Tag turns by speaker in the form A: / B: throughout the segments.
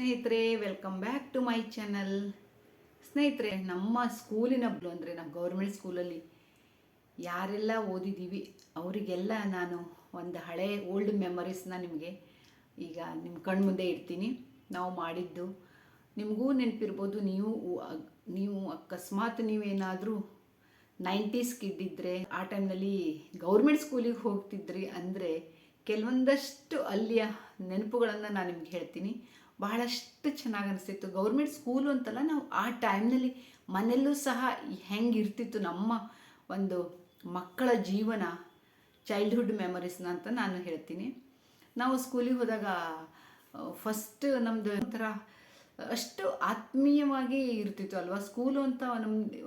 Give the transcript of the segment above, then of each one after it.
A: ಸ್ನೇಹಿತರೆ, welcome back to my channel. ಸ್ನೇಹಿತರೆ, ನಮ್ಮ ಸ್ಕೂಲಿನ ಅಂದರೆ ನಮ್ಮ ಗೌರ್ಮೆಂಟ್ ಸ್ಕೂಲಲ್ಲಿ ಯಾರೆಲ್ಲ ಓದಿದ್ದೀವಿ ಅವರಿಗೆಲ್ಲ ನಾನು ಒಂದು ಹಳೆ ಓಲ್ಡ್ ಮೆಮರೀಸ್ನ ನಿಮಗೆ ಈಗ ನಿಮ್ಮ ಕಣ್ಮುಂದೆ ಇಡ್ತೀನಿ. ನಾವು ಮಾಡಿದ್ದು ನಿಮಗೂ ನೆನಪಿರ್ಬೋದು. ನೀವು ಅಕಸ್ಮಾತ್ ನೀವೇನಾದರೂ 90s ಕಿಡ್ ಇದ್ದರೆ, ಆ ಟೈಮ್ನಲ್ಲಿ ಗೌರ್ಮೆಂಟ್ ಸ್ಕೂಲಿಗೆ ಹೋಗ್ತಿದ್ರಿ ಅಂದರೆ ಕೆಲವೊಂದಷ್ಟು ಅಲ್ಲಿಯ ನೆನಪುಗಳನ್ನು ನಾನು ನಿಮ್ಗೆ ಹೇಳ್ತೀನಿ. ಬಹಳಷ್ಟು ಚೆನ್ನಾಗಿ ಅನಿಸ್ತಿತ್ತು. ಗೌರ್ಮೆಂಟ್ ಸ್ಕೂಲು ಅಂತಲ್ಲ, ನಾವು ಆ ಟೈಮ್ನಲ್ಲಿ ಮನೆಯಲ್ಲೂ ಸಹ ಹೆಂಗಿರ್ತಿತ್ತು ನಮ್ಮ ಒಂದು ಮಕ್ಕಳ ಜೀವನ, ಚೈಲ್ಡ್ಹುಡ್ ಮೆಮರೀಸ್ನ ಅಂತ ನಾನು ಹೇಳ್ತೀನಿ. ನಾವು ಸ್ಕೂಲಿಗೆ ಹೋದಾಗ ಫಸ್ಟ್ ನಮ್ಮದು ಒಂಥರ ಅಷ್ಟು ಆತ್ಮೀಯವಾಗಿ ಇರ್ತಿತ್ತು ಅಲ್ವಾ ಸ್ಕೂಲು ಅಂತ.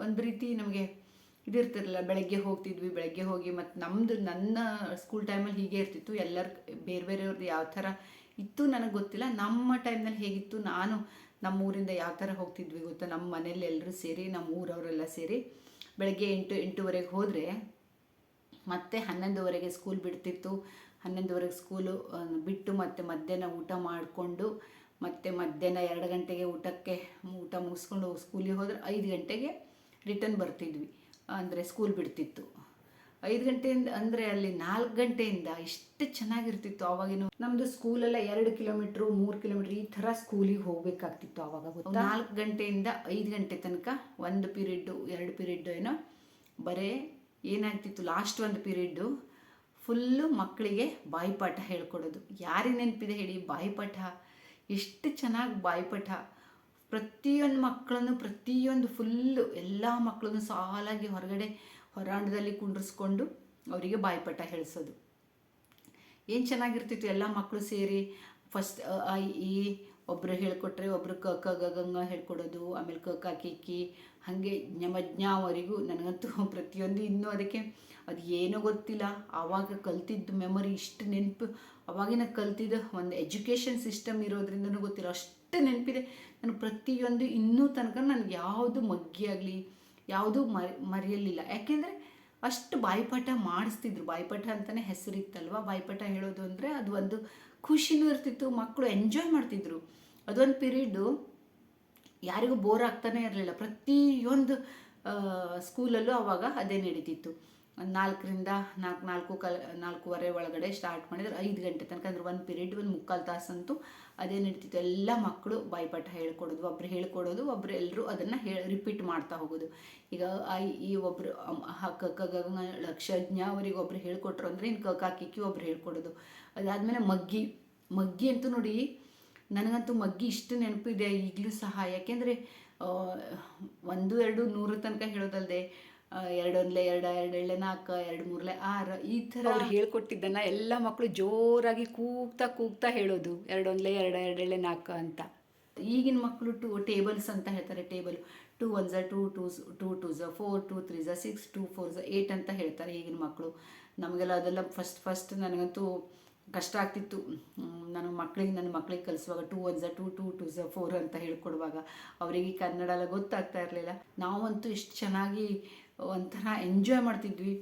A: ಒಂದು ರೀತಿ ನಮಗೆ ಇದಿರ್ತಿರಲಿಲ್ಲ. ಬೆಳಗ್ಗೆ ಹೋಗ್ತಿದ್ವಿ, ಬೆಳಗ್ಗೆ ಹೋಗಿ ಮತ್ತು ನನ್ನ ಸ್ಕೂಲ್ ಟೈಮಲ್ಲಿ ಹೀಗೆ ಇರ್ತಿತ್ತು. ಎಲ್ಲರ ಬೇರೆ ಬೇರೆಯವ್ರದ್ದು ಯಾವ ಥರ ಇತ್ತು ನನಗೆ ಗೊತ್ತಿಲ್ಲ. ನಮ್ಮ ಟೈಮ್ನಲ್ಲಿ ಹೇಗಿತ್ತು, ನಾನು ನಮ್ಮ ಊರಿಂದ ಯಾವ ಥರ ಹೋಗ್ತಿದ್ವಿ ಗೊತ್ತಾ, ನಮ್ಮ ಮನೇಲಿ ಎಲ್ಲರೂ ಸೇರಿ, ನಮ್ಮ ಊರವರೆಲ್ಲ ಸೇರಿ ಬೆಳಗ್ಗೆ 8-8:30 ಹೋದರೆ ಮತ್ತೆ 11:00 ಸ್ಕೂಲ್ ಬಿಡ್ತಿತ್ತು. 11:00 ಸ್ಕೂಲು ಬಿಟ್ಟು ಮತ್ತೆ ಮಧ್ಯಾಹ್ನ ಊಟ ಮಾಡಿಕೊಂಡು ಮತ್ತು ಮಧ್ಯಾಹ್ನ 2 ಗಂಟೆಗೆ ಊಟ ಮುಗಿಸ್ಕೊಂಡು ಸ್ಕೂಲಿಗೆ ಹೋದರೆ 5 ಗಂಟೆಗೆ ರಿಟರ್ನ್ ಬರ್ತಿದ್ವಿ. ಅಂದರೆ ಸ್ಕೂಲ್ ಬಿಡ್ತಿತ್ತು 5 ಗಂಟೆಯಿಂದ. ಅಂದರೆ ಅಲ್ಲಿ 4 ಗಂಟೆಯಿಂದ ಇಷ್ಟು ಚೆನ್ನಾಗಿರ್ತಿತ್ತು. ಆವಾಗಿನ ನಮ್ಮದು ಸ್ಕೂಲೆಲ್ಲ 2 ಕಿಲೋಮೀಟ್ರು 3 ಕಿಲೋಮೀಟ್ರ್ ಈ ಥರ ಸ್ಕೂಲಿಗೆ ಹೋಗಬೇಕಾಗ್ತಿತ್ತು ಆವಾಗ ಗೊತ್ತಾ. 4 ಗಂಟೆಯಿಂದ 5 ಗಂಟೆ ತನಕ 1 ಪೀರಿಯಡ್ಡು 2 ಪೀರಿಯಡ್ಡು ಏನೋ ಬರೀ ಏನಾಗ್ತಿತ್ತು, ಲಾಸ್ಟ್ 1 ಪೀರಿಯಡ್ಡು ಫುಲ್ಲು ಮಕ್ಕಳಿಗೆ ಬಾಯಿಪಾಠ ಹೇಳ್ಕೊಡೋದು. ಯಾರಿಗೆ ನೆನಪಿದೆ ಹೇಳಿ ಬಾಯಿಪಾಠ? ಎಷ್ಟು ಚೆನ್ನಾಗಿ ಬಾಯಿಪಾಠ. ಪ್ರತಿಯೊಂದು ಮಕ್ಕಳನ್ನು ಪ್ರತಿಯೊಂದು ಫುಲ್ಲು ಎಲ್ಲ ಮಕ್ಕಳನ್ನು ಸಾಲಾಗಿ ಹೊರಾಂಗಣದಲ್ಲಿ ಕುಂಡ್ರಿಸ್ಕೊಂಡು ಅವರಿಗೆ ಬಾಯಿಪಾಠ ಹೇಳಿಸೋದು. ಏನು ಚೆನ್ನಾಗಿರ್ತಿತ್ತು. ಎಲ್ಲ ಮಕ್ಕಳು ಸೇರಿ ಫಸ್ಟ್ ಐ ಈ ಒಬ್ಬರು ಹೇಳ್ಕೊಟ್ರೆ ಒಬ್ಬರು ಕ ಕ ಗ ಗಂಗ ಹೇಳ್ಕೊಡೋದು, ಆಮೇಲೆ ಕ ಕ ಕಿ ಕಿ ಹಾಗೆ ಜ್ಞವರೆಗೂ. ನನಗಂತೂ ಪ್ರತಿಯೊಂದು ಇನ್ನೂ ಅದಕ್ಕೆ ಅದು ಏನೋ ಗೊತ್ತಿಲ್ಲ. ಆವಾಗ ಕಲ್ತಿದ್ದು ಮೆಮೊರಿ ಇಷ್ಟು ನೆನಪು. ಅವಾಗಿನ ಕಲ್ತಿದ್ದು ಒಂದು ಎಜುಕೇಷನ್ ಸಿಸ್ಟಮ್ ಇರೋದ್ರಿಂದನೂ ಗೊತ್ತಿಲ್ಲ, ಅಷ್ಟು ನೆನಪಿದೆ ನನಗೆ ಪ್ರತಿಯೊಂದು. ಇನ್ನೂ ತನಕ ನನಗೆ ಯಾವುದು ಮಗ್ಗಿಯಾಗಲಿ ಯಾವುದೂ ಮರೆಯಲಿಲ್ಲ. ಯಾಕೆಂದರೆ ಅಷ್ಟು ಬಾಯಿಪಾಠ ಮಾಡಿಸ್ತಿದ್ರು. ಬಾಯಿಪಾಠ ಅಂತಲೇ ಹೆಸರಿತ್ತಲ್ವ. ಬಾಯಿಪಾಠ ಹೇಳೋದು ಅಂದರೆ ಅದು ಒಂದು ಖುಷಿನೂ ಇರ್ತಿತ್ತು, ಮಕ್ಕಳು ಎಂಜಾಯ್ ಮಾಡ್ತಿದ್ರು. ಅದೊಂದು ಪೀರಿಯಡ್ಡು ಯಾರಿಗೂ ಬೋರ್ ಆಗ್ತಾನೆ ಇರಲಿಲ್ಲ. ಪ್ರತಿಯೊಂದು ಸ್ಕೂಲಲ್ಲೂ ಆವಾಗ ಅದೇ ನಡೀತಿತ್ತು. 4ರಿಂದ 4:45 ಒಳಗಡೆ ಸ್ಟಾರ್ಟ್ ಮಾಡಿದ್ರೆ 5 ಗಂಟೆ ತನಕ, ಅಂದರೆ 1 ಪೀರಿಯಡ್ 1/4 ತಾಸಂತೂ ಅದೇ ನಡೀತಿತ್ತು. ಎಲ್ಲ ಮಕ್ಕಳು ಬಾಯಿಪಾಠ ಹೇಳ್ಕೊಡೋದು, ಒಬ್ಬರು ಹೇಳ್ಕೊಡೋದು, ಒಬ್ಬರು ಎಲ್ಲರೂ ಅದನ್ನು ರಿಪೀಟ್ ಮಾಡ್ತಾ ಹೋಗೋದು. ಈಗ ಈ ಒಬ್ಬರು ಕ ಕ ಗ ಜ್ಞ ಅವರಿಗೆ ಒಬ್ಬರು ಹೇಳ್ಕೊಟ್ರು ಅಂದರೆ ಇನ್ನು ಕ ಕ ಕಿ ಕಿ ಒಬ್ಬರು ಹೇಳ್ಕೊಡೋದು. ಅದಾದಮೇಲೆ ಮಗ್ಗಿ ಅಂತೂ ನೋಡಿ, ನನಗಂತೂ ಮಗ್ಗಿ ಇಷ್ಟು ನೆನಪಿದೆ ಈಗಲೂ ಸಹ. ಯಾಕೆಂದರೆ 1 2 100 ತನಕ ಹೇಳೋದಲ್ಲದೆ 2 1 2 2 2 4 2 3 6 ಈ ಥರ ಅವ್ರು ಹೇಳ್ಕೊಟ್ಟಿದ್ದನ್ನು ಎಲ್ಲ ಮಕ್ಕಳು ಜೋರಾಗಿ ಕೂಗ್ತಾ ಹೇಳೋದು. 2 1 2 2 4 ಅಂತ. ಈಗಿನ ಮಕ್ಕಳು ಟೇಬಲ್ಸ್ ಅಂತ ಹೇಳ್ತಾರೆ. ಟೇಬಲ್ 2 1 2 2 2 4 2 3 6 2 4 8 ಅಂತ ಹೇಳ್ತಾರೆ ಈಗಿನ ಮಕ್ಕಳು. ನಮಗೆಲ್ಲ ಅದೆಲ್ಲ ಫಸ್ಟ್ ನನಗಂತೂ ಕಷ್ಟ ಆಗ್ತಿತ್ತು. ನನ್ನ ಮಕ್ಕಳಿಗೆ ಕಲಿಸುವಾಗ 2 1 2 2 2 4 ಅಂತ ಹೇಳ್ಕೊಡುವಾಗ ಅವರಿಗೆ ಕನ್ನಡ ಎಲ್ಲ ಗೊತ್ತಾಗ್ತಾ ಇರಲಿಲ್ಲ. ನಾವಂತೂ ಎಷ್ಟು ಚೆನ್ನಾಗಿ ಒಂಥರ ಎಂಜಾಯ್ ಮಾಡ್ತಿದ್ವಿ.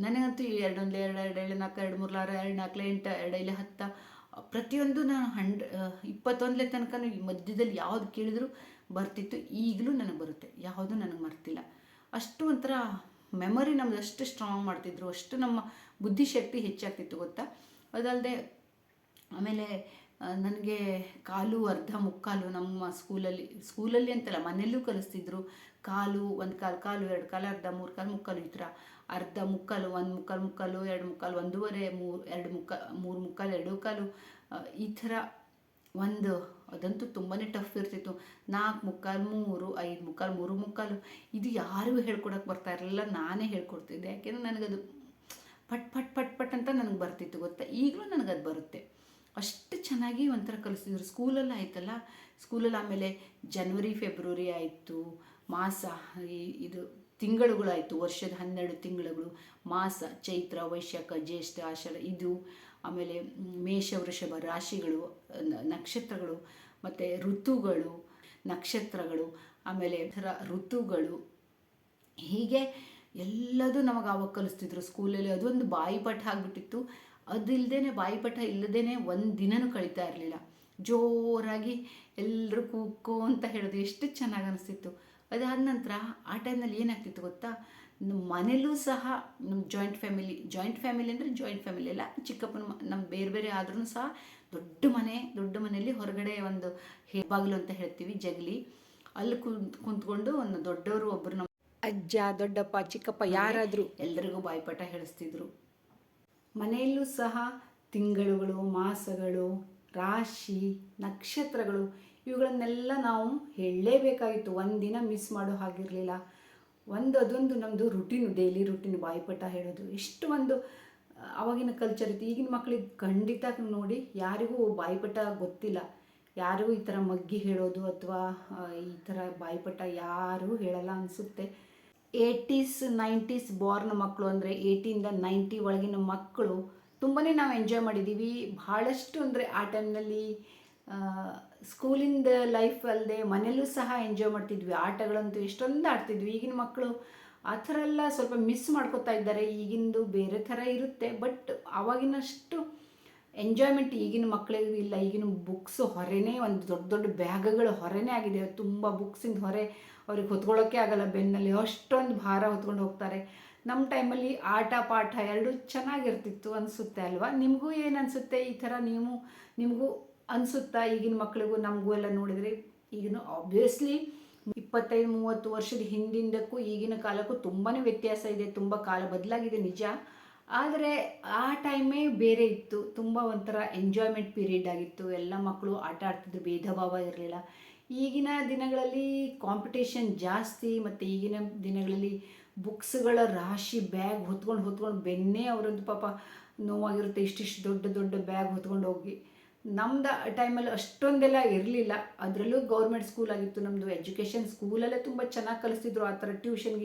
A: ನನಗಂತೂ 2 1 2 2 4 2 3 6 2 4 8 2 5 10 ಪ್ರತಿಯೊಂದು ನಾನು 21 ತನಕ ಮಧ್ಯದಲ್ಲಿ ಯಾವುದು ಕೇಳಿದ್ರು ಬರ್ತಿತ್ತು. ಈಗಲೂ ನನಗೆ ಬರುತ್ತೆ, ಯಾವುದು ನನಗೆ ಮರ್ತಿಲ್ಲ. ಅಷ್ಟು ಒಂಥರ ಮೆಮೊರಿ ನಮ್ದು ಅಷ್ಟು ಸ್ಟ್ರಾಂಗ್ ಮಾಡ್ತಿದ್ರು, ಅಷ್ಟು ನಮ್ಮ ಬುದ್ಧಿಶಕ್ತಿ ಹೆಚ್ಚಾಗ್ತಿತ್ತು ಗೊತ್ತಾ. ಅದಲ್ಲದೆ ಆಮೇಲೆ ನನಗೆ ಕಾಲು ಅರ್ಧ ಮುಕ್ಕಾಲು ನಮ್ಮ ಸ್ಕೂಲಲ್ಲಿ ಅಂತಲ್ಲ ಮನೆಯಲ್ಲೂ ಕಲಿಸ್ತಿದ್ರು. ಕಾಲು 1 ಕಾಲು 2 ಕಾಲು ಅರ್ಧ 3 ಕಾಲು ಮುಕ್ಕಾಲು ಈ ಥರ. ಅರ್ಧ ಮುಕ್ಕಾಲು 1 ಮುಕ್ಕಾಲು 2 ಮುಕ್ಕಾಲು 1/2 3 ಮುಕ್ಕಾಲು 2 ಕಾಲು ಈ ಥರ ಅದಂತೂ ತುಂಬಾ ಟಫ್ ಇರ್ತಿತ್ತು. 4 ಮುಕ್ಕಾಲು 3 5 ಮುಕ್ಕಾಲು 3 ಮುಕ್ಕಾಲು ಇದು ಯಾರಿಗೂ ಹೇಳ್ಕೊಡೋಕೆ ಬರ್ತಾ ಇರಲಿಲ್ಲ, ನಾನೇ ಹೇಳ್ಕೊಡ್ತಿದ್ದೆ. ಯಾಕೆಂದರೆ ನನಗದು ಪಟ್ ಅಂತ ನನಗೆ ಬರ್ತಿತ್ತು ಗೊತ್ತಾ. ಈಗಲೂ ನನಗದು ಬರುತ್ತೆ. ಅಷ್ಟು ಚೆನ್ನಾಗಿ ಒಂಥರ ಕಲಿಸ್ತಿದ್ರು ಸ್ಕೂಲಲ್ಲಿ. ಆಯ್ತಲ್ಲ ಸ್ಕೂಲಲ್ಲಿ. ಆಮೇಲೆ ಜನವರಿ ಫೆಬ್ರವರಿ ಆಯಿತು, ಮಾಸ, ಇದು ತಿಂಗಳುಗಳಾಯಿತು, ವರ್ಷದ 12 ತಿಂಗಳುಗಳು. ಮಾಸ ಚೈತ್ರ ವೈಶಾಖ ಜ್ಯೇಷ್ಠ ಆಷಾಢ ಇದು. ಆಮೇಲೆ ಮೇಷ ವೃಷಭ ರಾಶಿಗಳು, ನಕ್ಷತ್ರಗಳು, ಮತ್ತು ಋತುಗಳು, ನಕ್ಷತ್ರಗಳು, ಆಮೇಲೆ ಋತುಗಳು, ಹೀಗೆ ಎಲ್ಲದೂ ನಮಗೆ ಆವಾಗ ಕಲಿಸ್ತಿದ್ರು ಸ್ಕೂಲಲ್ಲಿ. ಅದೊಂದು ಬಾಯಿಪಾಠ ಆಗಿಬಿಟ್ಟಿತ್ತು. ಅದಿಲ್ಲದೇ ಬಾಯಿಪಾಠ ಇಲ್ಲದೇ ಒಂದು ದಿನವೂ ಕಳೀತಾ ಇರಲಿಲ್ಲ. ಜೋರಾಗಿ ಎಲ್ಲರೂ ಕೂಕ್ಕೋ ಅಂತ ಹೇಳೋದು ಎಷ್ಟು ಚೆನ್ನಾಗಿ ಅನಿಸ್ತಿತ್ತು. ಅದಾದ ನಂತರ ಆ ಟೈಮ್ನಲ್ಲಿ ಏನಾಗ್ತಿತ್ತು ಗೊತ್ತಾ, ನಮ್ಮ ಮನೇಲೂ ಸಹ ನಮ್ಮ ಜಾಯಿಂಟ್ ಫ್ಯಾಮಿಲಿ ಅಂದರೆ ಜಾಯಿಂಟ್ ಫ್ಯಾಮಿಲಿ ಎಲ್ಲ ಚಿಕ್ಕಪ್ಪನ ನಮ್ಮ ಬೇರೆ ಬೇರೆ ಆದ್ರೂ ಸಹ ದೊಡ್ಡ ಮನೆಯಲ್ಲಿ ಹೊರಗಡೆ ಒಂದು ಹೆಬ್ಬಾಗಿಲು ಅಂತ ಹೇಳ್ತೀವಿ, ಜಗಲಿ, ಅಲ್ಲಿ ಕುಂತ್ಕೊಂಡು ಒಂದು ದೊಡ್ಡವರು ಒಬ್ಬರು ನಮ್ಮ ಅಜ್ಜ, ದೊಡ್ಡಪ್ಪ, ಚಿಕ್ಕಪ್ಪ ಯಾರಾದರೂ ಎಲ್ಲರಿಗೂ ಬಾಯಿಪಾಠ ಹೇಳಿಸ್ತಿದ್ರು. ಮನೆಯಲ್ಲೂ ಸಹ ತಿಂಗಳುಗಳು, ಮಾಸಗಳು, ರಾಶಿ, ನಕ್ಷತ್ರಗಳು ಇವುಗಳನ್ನೆಲ್ಲ ನಾವು ಹೇಳಲೇಬೇಕಾಗಿತ್ತು. ಒಂದಿನ ಮಿಸ್ ಮಾಡೋ ಹಾಗಿರಲಿಲ್ಲ. ಅದೊಂದು ನಮ್ಮದು ಡೈಲಿ ರುಟೀನ್ ಬಾಯಿಪಾಠ ಹೇಳೋದು. ಎಷ್ಟು ಒಂದು ಆವಾಗಿನ ಕಲ್ಚರ್ ಇತ್ತು. ಈಗಿನ ಮಕ್ಕಳಿಗೆ ಖಂಡಿತ ನೋಡಿ ಯಾರಿಗೂ ಬಾಯಿಪಾಠ ಗೊತ್ತಿಲ್ಲ. ಯಾರಿಗೂ ಈ ಥರ ಮಗ್ಗಿ ಹೇಳೋದು ಅಥವಾ ಈ ಥರ ಬಾಯಿಪಾಠ ಯಾರೂ ಹೇಳಲ್ಲ ಅನಿಸುತ್ತೆ. 80s 90s ಬಾರ್ನ್ ಮಕ್ಕಳು ಅಂದರೆ 80ಇಂದ 90 ಒಳಗಿನ ಮಕ್ಕಳು ತುಂಬಾ ನಾವು ಎಂಜಾಯ್ ಮಾಡಿದ್ದೀವಿ. ಭಾಳಷ್ಟು ಅಂದರೆ ಆ ಟೈಮ್ನಲ್ಲಿ ಸ್ಕೂಲಿಂದ ಲೈಫ್ ಅಲ್ಲದೆ ಮನೆಯಲ್ಲೂ ಸಹ ಎಂಜಾಯ್ ಮಾಡ್ತಿದ್ವಿ. ಆಟಗಳಂತೂ ಎಷ್ಟೊಂದು ಆಡ್ತಿದ್ವಿ. ಈಗಿನ ಮಕ್ಕಳು ಆ ಥರ ಎಲ್ಲ ಸ್ವಲ್ಪ ಮಿಸ್ ಮಾಡ್ಕೋತಾ ಇದ್ದಾರೆ. ಈಗಿಂದು ಬೇರೆ ಥರ ಇರುತ್ತೆ, ಬಟ್ ಆವಾಗಿನಷ್ಟು ಎಂಜಾಯ್ಮೆಂಟ್ ಈಗಿನ ಮಕ್ಕಳಿಗೂ ಇಲ್ಲ. ಈಗಿನ ಬುಕ್ಸ್ ಹೊರೆನೇ ಒಂದು ದೊಡ್ಡ ಬ್ಯಾಗ್ಗಳು ಹೊರೆನೇ ಆಗಿದೆ. ತುಂಬ ಬುಕ್ಸಿಂದ ಹೊರೆ ಅವ್ರಿಗೆ ಹೊತ್ಕೊಳ್ಳೋಕ್ಕೆ ಆಗಲ್ಲ, ಬೆನ್ನಲ್ಲಿ ಅಷ್ಟೊಂದು ಭಾರ ಹೊತ್ಕೊಂಡು ಹೋಗ್ತಾರೆ. ನಮ್ಮ ಟೈಮಲ್ಲಿ ಆಟ ಪಾಠ ಎರಡೂ ಚೆನ್ನಾಗಿರ್ತಿತ್ತು ಅನಿಸುತ್ತೆ ಅಲ್ವಾ? ನಿಮಗೂ ಏನು ಅನಿಸುತ್ತೆ? ಈ ಥರ ನಿಮಗೂ ಅನಿಸುತ್ತಾ? ಈಗಿನ ಮಕ್ಕಳಿಗೂ ನಮಗೂ ಎಲ್ಲ ನೋಡಿದರೆ ಈಗಿನ ಆಬ್ವಿಯಸ್ಲಿ 25-30 ವರ್ಷದ ಹಿಂದಿಂದಕ್ಕೂ ಈಗಿನ ಕಾಲಕ್ಕೂ ತುಂಬಾ ವ್ಯತ್ಯಾಸ ಇದೆ. ತುಂಬ ಕಾಲ ಬದಲಾಗಿದೆ ನಿಜ, ಆದರೆ ಆ ಟೈಮೇ ಬೇರೆ ಇತ್ತು. ತುಂಬ ಒಂಥರ ಎಂಜಾಯ್ಮೆಂಟ್ ಪೀರಿಯಡ್ ಆಗಿತ್ತು. ಎಲ್ಲ ಮಕ್ಕಳು ಆಟ ಆಡ್ತಿದ್ರು, ಭೇದ ಭಾವ ಇರಲಿಲ್ಲ. ಈಗಿನ ದಿನಗಳಲ್ಲಿ ಕಾಂಪಿಟೇಷನ್ ಜಾಸ್ತಿ, ಮತ್ತು ಈಗಿನ ದಿನಗಳಲ್ಲಿ ಬುಕ್ಸ್ಗಳ ರಾಶಿ, ಬ್ಯಾಗ್ ಹೊತ್ಕೊಂಡು ಬೆನ್ನೇ ಅವರದ್ದು ಪಾಪ ನೋವಾಗಿರುತ್ತೆ. ಇಷ್ಟಿಷ್ಟು ದೊಡ್ಡ ಬ್ಯಾಗ್ ಹೊತ್ಕೊಂಡು ಹೋಗಿ. ನಮ್ದು ಟೈಮಲ್ಲಿ ಅಷ್ಟೊಂದೆಲ್ಲ ಇರಲಿಲ್ಲ. ಅದರಲ್ಲೂ ಗೌರ್ಮೆಂಟ್ ಸ್ಕೂಲ್ ಆಗಿತ್ತು ನಮ್ಮದು. ಎಜುಕೇಷನ್ ಸ್ಕೂಲಲ್ಲೇ ತುಂಬ ಚೆನ್ನಾಗಿ ಕಲಿಸ್ತಿದ್ರು. ಆ ಥರ ಟ್ಯೂಷನ್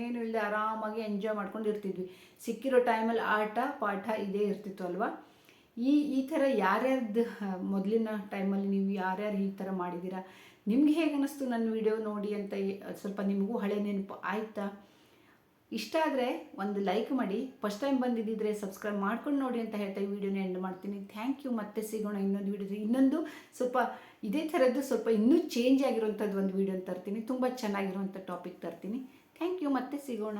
A: ಏನು ಇಲ್ಲದೆ ಆರಾಮಾಗಿ ಎಂಜಾಯ್ ಮಾಡ್ಕೊಂಡು ಇರ್ತಿದ್ವಿ. ಸಿಕ್ಕಿರೋ ಟೈಮಲ್ಲಿ ಆಟ ಪಾಠ ಇದೇ ಇರ್ತಿತ್ತು ಅಲ್ವಾ? ಈ ಥರ ಯಾರ್ಯಾರ್ದು ಮೊದಲಿನ ಟೈಮಲ್ಲಿ ನೀವು ಯಾರ್ಯಾರು ಈ ಥರ ಮಾಡಿದ್ದೀರಾ? ನಿಮ್ಗೆ ಹೇಗೆ ಅನ್ನಿಸ್ತು ನನ್ನ ವಿಡಿಯೋ ನೋಡಿ ಅಂತ ಸ್ವಲ್ಪ ನಿಮಗೂ ಹಳೆ ನೆನಪು ಆಯಿತಾ? ಇಷ್ಟ ಆದರೆ ಒಂದು ಲೈಕ್ ಮಾಡಿ. ಫಸ್ಟ್ ಟೈಮ್ ಬಂದಿದ್ದಿದ್ರೆ ಸಬ್ಸ್ಕ್ರೈಬ್ ಮಾಡ್ಕೊಂಡು ನೋಡಿ ಅಂತ ಹೇಳ್ತಾ ಈ ವಿಡಿಯೋನ ಎಂಡ್ ಮಾಡ್ತೀನಿ. Thank you. ಮತ್ತೆ ಸಿಗೋಣ ಇನ್ನೊಂದು ವಿಡಿಯೋದಲ್ಲಿ. ಇನ್ನೊಂದು ಸ್ವಲ್ಪ ಇದೇ ಥರದ್ದು ಸ್ವಲ್ಪ ಇನ್ನೂ ಚೇಂಜ್ ಆಗಿರುವಂಥದ್ದು ಒಂದು ವಿಡಿಯೋ ತರ್ತೀನಿ. ತುಂಬ ಚೆನ್ನಾಗಿರುವಂಥ ಟಾಪಿಕ್ ತರ್ತೀನಿ. Thank you. ಮತ್ತೆ ಸಿಗೋಣ.